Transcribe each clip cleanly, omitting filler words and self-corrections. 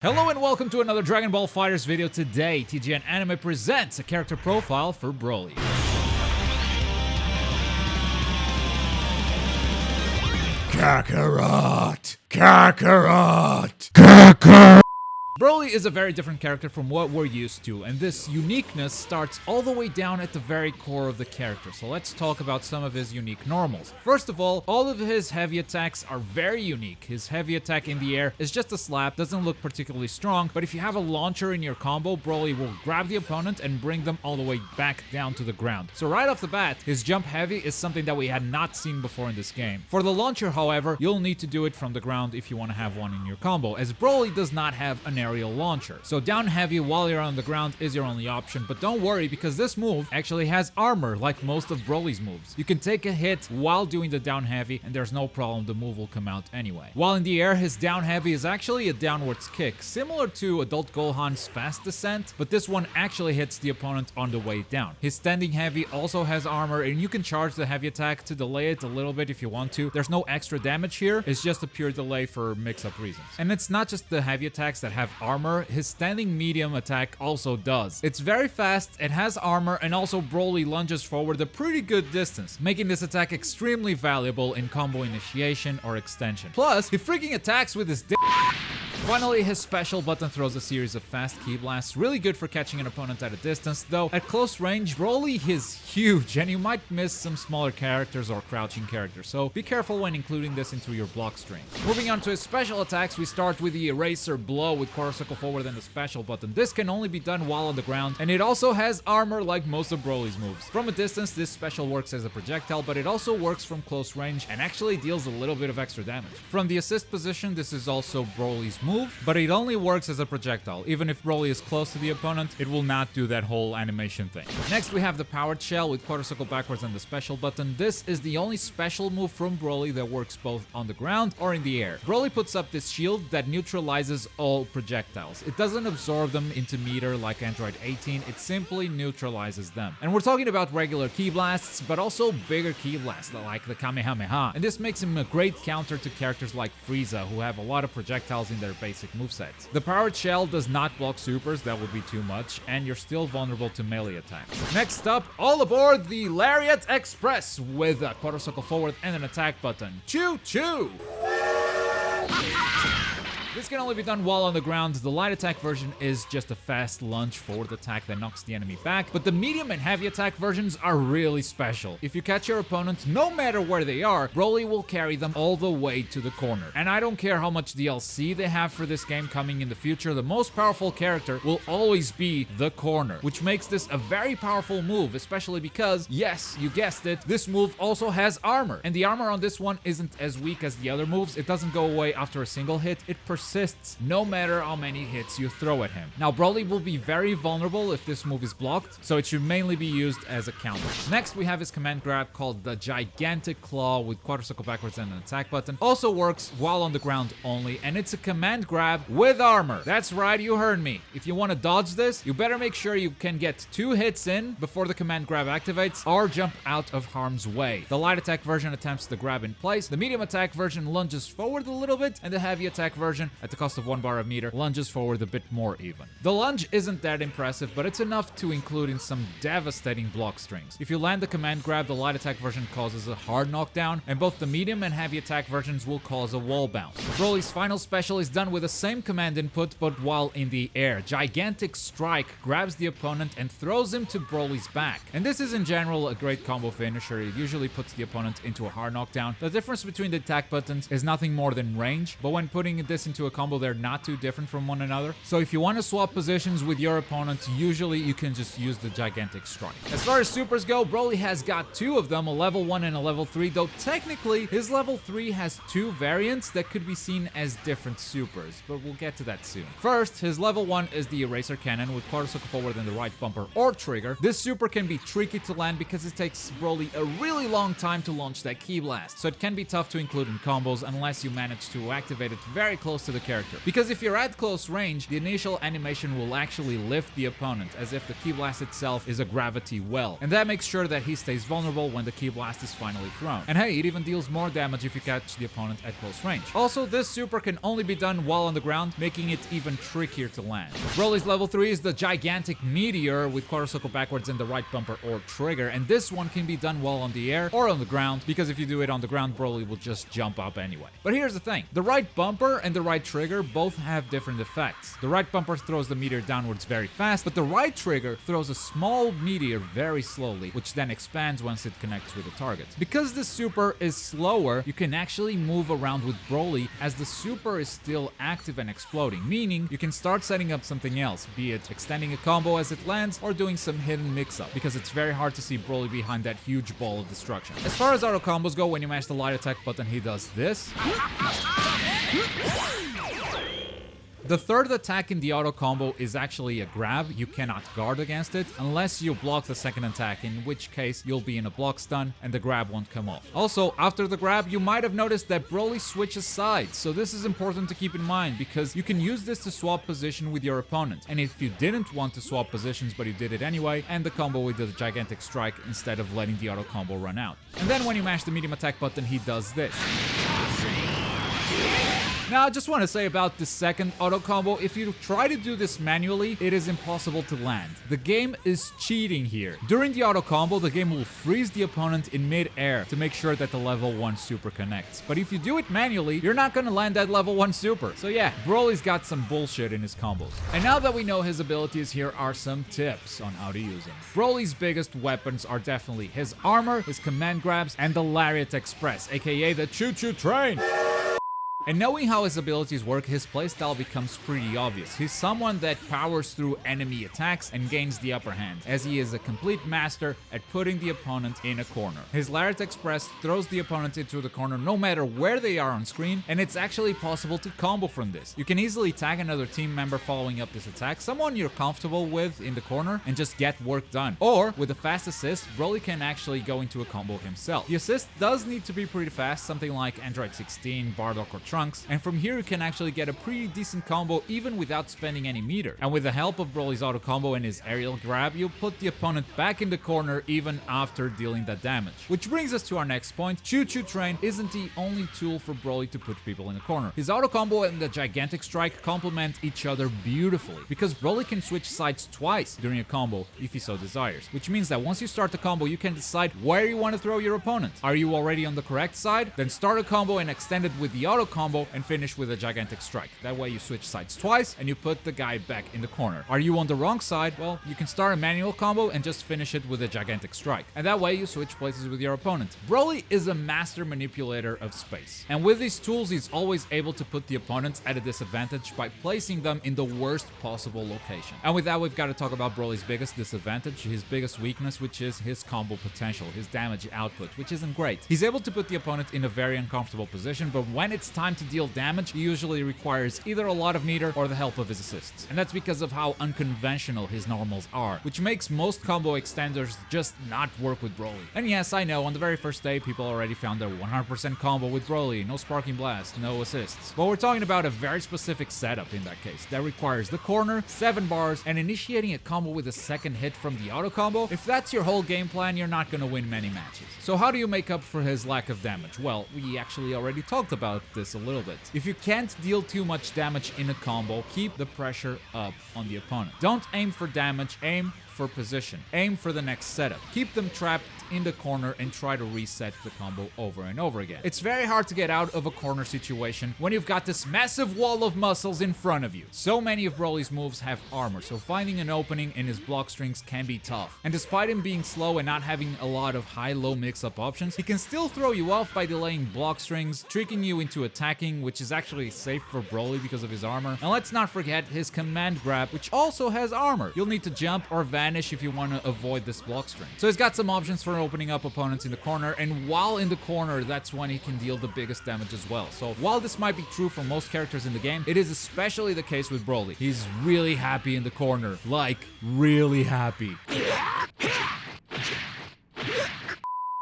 Hello and welcome to another Dragon Ball FighterZ video. Today, TGN Anime presents a character profile for Broly. Kakarot! Kakarot! Kakarot! Broly is a very different character from what we're used to, and this uniqueness starts all the way down at the very core of the character. So let's talk about some of his unique normals. First of all of his heavy attacks are very unique. His heavy attack in the air is just a slap, doesn't look particularly strong, but if you have a launcher in your combo, Broly will grab the opponent and bring them all the way back down to the ground. So right off the bat, his jump heavy is something that we had not seen before in this game. For the launcher, however, you'll need to do it from the ground if you want to have one in your combo, as Broly does not have an aerial launcher. So down heavy while you're on the ground is your only option, but don't worry because this move actually has armor like most of Broly's moves. You can take a hit while doing the down heavy and there's no problem, the move will come out anyway. While in the air, his down heavy is actually a downwards kick, similar to Adult Gohan's fast descent, but this one actually hits the opponent on the way down. His standing heavy also has armor and you can charge the heavy attack to delay it a little bit if you want to. There's no extra damage here, it's just a pure delay for mix-up reasons. And it's not just the heavy attacks that have armor, his standing medium attack also does. It's very fast, it has armor, and also Broly lunges forward a pretty good distance, making this attack extremely valuable in combo initiation or extension. Plus, he freaking attacks with his dick. Finally, his special button throws a series of fast ki blasts, really good for catching an opponent at a distance, though at close range, Broly is huge and you might miss some smaller characters or crouching characters, so be careful when including this into your block string. Moving on to his special attacks, we start with the Eraser Blow with quarter circle forward and the special button. This can only be done while on the ground, and it also has armor like most of Broly's moves. From a distance, this special works as a projectile, but it also works from close range and actually deals a little bit of extra damage. From the assist position, this is also Broly's move, but it only works as a projectile. Even if Broly is close to the opponent, it will not do that whole animation thing. Next, we have the Powered Shell with quarter circle backwards and the special button. This is the only special move from Broly that works both on the ground or in the air. Broly puts up this shield that neutralizes all projectiles. It doesn't absorb them into meter like Android 18, it simply neutralizes them. And we're talking about regular ki blasts, but also bigger ki blasts like the Kamehameha. And this makes him a great counter to characters like Frieza, who have a lot of projectiles in their basic movesets. The Powered Shell does not block supers, that would be too much, and you're still vulnerable to melee attacks. Next up, all aboard the Lariat Express with a quarter circle forward and an attack button. Choo choo! This can only be done while on the ground. The light attack version is just a fast lunge forward attack that knocks the enemy back, but the medium and heavy attack versions are really special. If you catch your opponent, no matter where they are, Broly will carry them all the way to the corner. And I don't care how much DLC they have for this game coming in the future, the most powerful character will always be the corner, which makes this a very powerful move, especially because, yes, you guessed it, this move also has armor. And the armor on this one isn't as weak as the other moves. It doesn't go away after a single hit, it persists no matter how many hits you throw at him. Now, Broly will be very vulnerable if this move is blocked, so it should mainly be used as a counter. Next, we have his command grab called the Gigantic Claw with quarter circle backwards and an attack button. Also works while on the ground only, and it's a command grab with armor. That's right, you heard me. If you want to dodge this, you better make sure you can get 2 hits in before the command grab activates or jump out of harm's way. The light attack version attempts the grab in place, the medium attack version lunges forward a little bit, and the heavy attack version, at the cost of 1 bar of meter, lunges forward a bit more even. The lunge isn't that impressive, but it's enough to include in some devastating block strings. If you land the command grab, the light attack version causes a hard knockdown, and both the medium and heavy attack versions will cause a wall bounce. Broly's final special is done with the same command input, but while in the air. Gigantic Strike grabs the opponent and throws him to Broly's back. And this is in general a great combo finisher. It usually puts the opponent into a hard knockdown. The difference between the attack buttons is nothing more than range, but when putting this into a combo, they're not too different from one another. So if you want to swap positions with your opponent, usually you can just use the Gigantic Strike. As far as supers go, Broly has got 2 of them, a level 1 and a level 3, though technically his level 3 has 2 variants that could be seen as different supers, but we'll get to that soon. First, his level 1 is the Eraser Cannon with quarter circle forward and the right bumper or trigger. This super can be tricky to land because it takes Broly a really long time to launch that ki blast, so it can be tough to include in combos unless you manage to activate it very close to to the character. Because if you're at close range, the initial animation will actually lift the opponent, as if the ki blast itself is a gravity well. And that makes sure that he stays vulnerable when the ki blast is finally thrown. And hey, it even deals more damage if you catch the opponent at close range. Also, this super can only be done while on the ground, making it even trickier to land. Broly's level 3 is the gigantic meteor with quarter circle backwards and the right bumper or trigger, and this one can be done while on the air or on the ground, because if you do it on the ground, Broly will just jump up anyway. But here's the thing, the right bumper and the right trigger both have different effects. The right bumper throws the meteor downwards very fast, but the right trigger throws a small meteor very slowly, which then expands once it connects with the target. Because the super is slower, you can actually move around with Broly as the super is still active and exploding, meaning you can start setting up something else, be it extending a combo as it lands or doing some hidden mix-up, because it's very hard to see Broly behind that huge ball of destruction. As far as auto combos go, when you mash the light attack button, he does this. The third attack in the auto combo is actually a grab. You cannot guard against it unless you block the second attack, in which case you'll be in a block stun and the grab won't come off. Also, after the grab, you might have noticed that Broly switches sides, so this is important to keep in mind because you can use this to swap position with your opponent. And if you didn't want to swap positions but you did it anyway, end the combo with the gigantic strike instead of letting the auto combo run out. And then when you mash the medium attack button, he does this. Now, I just want to say about the second auto combo, if you try to do this manually, it is impossible to land. The game is cheating here. During the auto combo, the game will freeze the opponent in mid-air to make sure that the level 1 super connects. But if you do it manually, you're not gonna land that level 1 super. So yeah, Broly's got some bullshit in his combos. And now that we know his abilities, here are some tips on how to use them. Broly's biggest weapons are definitely his armor, his command grabs, and the Lariat Express, aka the choo-choo train. And knowing how his abilities work, his playstyle becomes pretty obvious. He's someone that powers through enemy attacks and gains the upper hand, as he is a complete master at putting the opponent in a corner. His Lariat Express throws the opponent into the corner no matter where they are on screen, and it's actually possible to combo from this. You can easily tag another team member following up this attack, someone you're comfortable with in the corner, and just get work done. Or, with a fast assist, Broly can actually go into a combo himself. The assist does need to be pretty fast, something like Android 16, Bardock, or Trunks, and from here you can actually get a pretty decent combo even without spending any meter. And with the help of Broly's auto combo and his aerial grab, you'll put the opponent back in the corner even after dealing that damage. Which brings us to our next point. Choo-choo train isn't the only tool for Broly to put people in the corner. His auto combo and the gigantic strike complement each other beautifully, because Broly can switch sides twice during a combo if he so desires, which means that once you start the combo, you can decide where you want to throw your opponent. Are you already on the correct side? Then start a combo and extend it with the auto combo and finish with a gigantic strike. That way you switch sides twice and you put the guy back in the corner. Are you on the wrong side? Well, you can start a manual combo and just finish it with a gigantic strike. And that way you switch places with your opponent. Broly is a master manipulator of space. And with these tools, he's always able to put the opponents at a disadvantage by placing them in the worst possible location. And with that, we've got to talk about Broly's biggest disadvantage, his biggest weakness, which is his combo potential, his damage output, which isn't great. He's able to put the opponent in a very uncomfortable position, but when it's time to deal damage, he usually requires either a lot of meter or the help of his assists. And that's because of how unconventional his normals are, which makes most combo extenders just not work with Broly. And yes, I know, on the very first day, people already found their 100% combo with Broly, no sparking blast, no assists. But we're talking about a very specific setup in that case, that requires the corner, 7 bars, and initiating a combo with a second hit from the auto combo. If that's your whole game plan, you're not gonna win many matches. So how do you make up for his lack of damage? Well, we actually already talked about this a little bit. If you can't deal too much damage in a combo, keep the pressure up on the opponent. Don't aim for damage, aim for position. Aim for the next setup. Keep them trapped in the corner and try to reset the combo over and over again. It's very hard to get out of a corner situation when you've got this massive wall of muscles in front of you. So many of Broly's moves have armor, so finding an opening in his block strings can be tough. And despite him being slow and not having a lot of high-low mix-up options, he can still throw you off by delaying block strings, tricking you into attacking, which is actually safe for Broly because of his armor. And let's not forget his command grab, which also has armor. You'll need to jump or vanish if you want to avoid this block string. So he's got some options for opening up opponents in the corner, and while in the corner, that's when he can deal the biggest damage as well. So while this might be true for most characters in the game, it is especially the case with Broly. He's really happy in the corner, like really happy.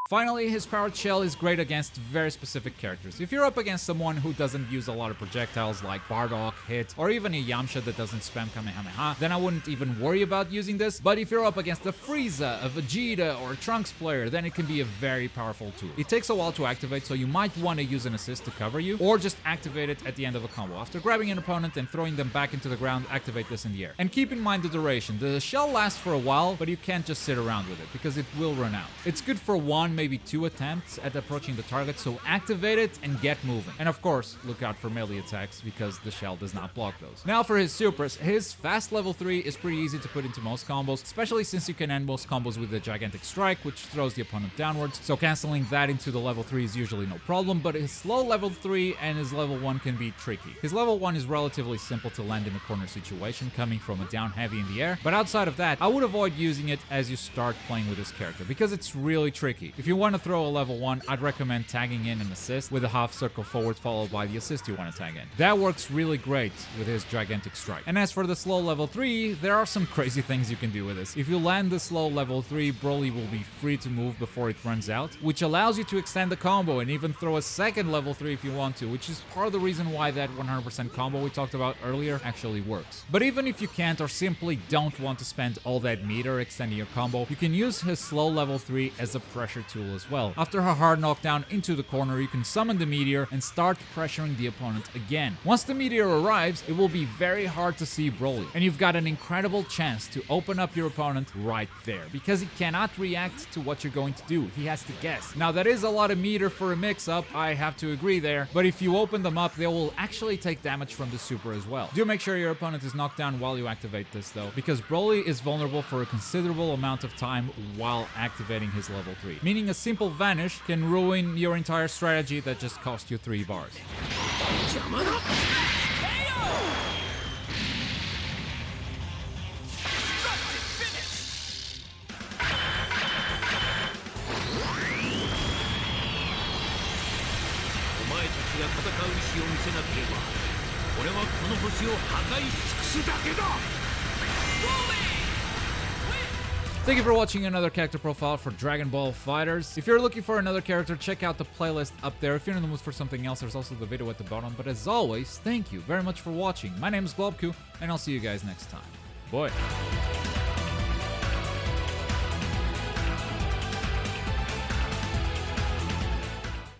Finally, his powered shell is great against very specific characters. If you're up against someone who doesn't use a lot of projectiles like Bardock, Hit, or even a Yamcha that doesn't spam Kamehameha, then I wouldn't even worry about using this. But if you're up against a Frieza, a Vegeta, or a Trunks player, then it can be a very powerful tool. It takes a while to activate, so you might want to use an assist to cover you, or just activate it at the end of a combo. After grabbing an opponent and throwing them back into the ground, activate this in the air. And keep in mind the duration. The shell lasts for a while, but you can't just sit around with it, because it will run out. It's good for 1, maybe 2 attempts at approaching the target, so activate it and get moving. And of course, look out for melee attacks because the shell does not block those. Now for his supers, his fast level 3 is pretty easy to put into most combos, especially since you can end most combos with the gigantic strike, which throws the opponent downwards, so canceling that into the level 3 is usually no problem, but his slow level 3 and his level 1 can be tricky. His level 1 is relatively simple to land in a corner situation, coming from a down heavy in the air, but outside of that, I would avoid using it as you start playing with this character, because it's really tricky. If you want to throw a level 1, I'd recommend tagging in an assist with a half circle forward followed by the assist you want to tag in. That works really great with his gigantic strike. And as for the slow level 3, there are some crazy things you can do with this. If you land the slow level 3, Broly will be free to move before it runs out, which allows you to extend the combo and even throw a second level 3 if you want to, which is part of the reason why that 100% combo we talked about earlier actually works. But even if you can't or simply don't want to spend all that meter extending your combo, you can use his slow level 3 as a pressure tool as well. After a hard knockdown into the corner, you can summon the meteor and start pressuring the opponent again. Once the meteor arrives, it will be very hard to see Broly, and you've got an incredible chance to open up your opponent right there, because he cannot react to what you're going to do. He has to guess. Now that is a lot of meter for a mix-up, I have to agree there, but if you open them up, they will actually take damage from the super as well. Do make sure your opponent is knocked down while you activate this though, because Broly is vulnerable for a considerable amount of time while activating his level 3, meaning a simple vanish can ruin your entire strategy that just cost you 3 bars. Thank you for watching another character profile for Dragon Ball FighterZ. If you're looking for another character, check out the playlist up there. If you're in the mood for something else, there's also the video at the bottom. But as always, thank you very much for watching. My name is Globku, and I'll see you guys next time. Bye.